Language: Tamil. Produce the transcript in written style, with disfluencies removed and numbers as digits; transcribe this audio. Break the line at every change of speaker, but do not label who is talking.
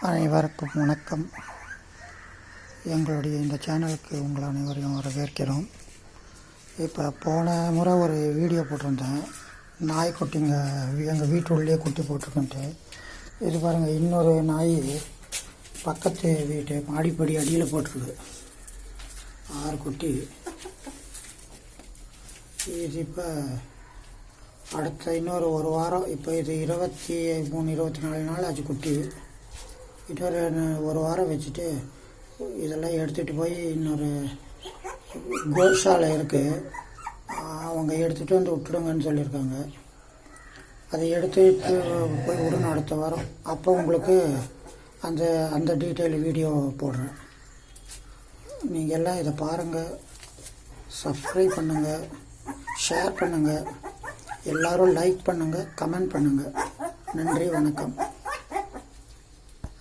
அனைவருக்கும் வணக்கம். எங்களுடைய இந்த சேனலுக்கு உங்கள் அனைவரையும் வரவேற்கிறோம். இப்போ போன முறை ஒரு வீடியோ போட்டிருந்தேன், நாய்க்குட்டிங்க எங்கள் வீட்டுள்ளே குட்டி போட்டிருக்கோன்ட்டு. இது பாருங்கள், இன்னொரு நாய் பக்கத்து வீட்டு மாடிப்படி அடியில் போட்டிருக்கு 6 குட்டி. இது இப்போ அடுத்த இன்னொரு ஒரு வாரம், இப்போ இது 23-24 நாள் ஆச்சு குட்டி. இன்னொரு ஒரு வாரம் வச்சுட்டு இதெல்லாம் எடுத்துகிட்டு போய் இன்னொரு கோஷாலை இருக்குது, அவங்க எடுத்துகிட்டு வந்து விட்டுடுங்கன்னு சொல்லியிருக்காங்க. அதை எடுத்துகிட்டு போய் விடணும் அடுத்த வாரம். அப்போ உங்களுக்கு அந்த டீட்டெயில் வீடியோ போடுறேன். நீங்கள் எல்லாம் இதை பாருங்கள், சப்ஸ்கிரைப் பண்ணுங்கள், ஷேர் பண்ணுங்கள், எல்லோரும் லைக் பண்ணுங்கள், கமெண்ட் பண்ணுங்கள். நன்றி, வணக்கம்.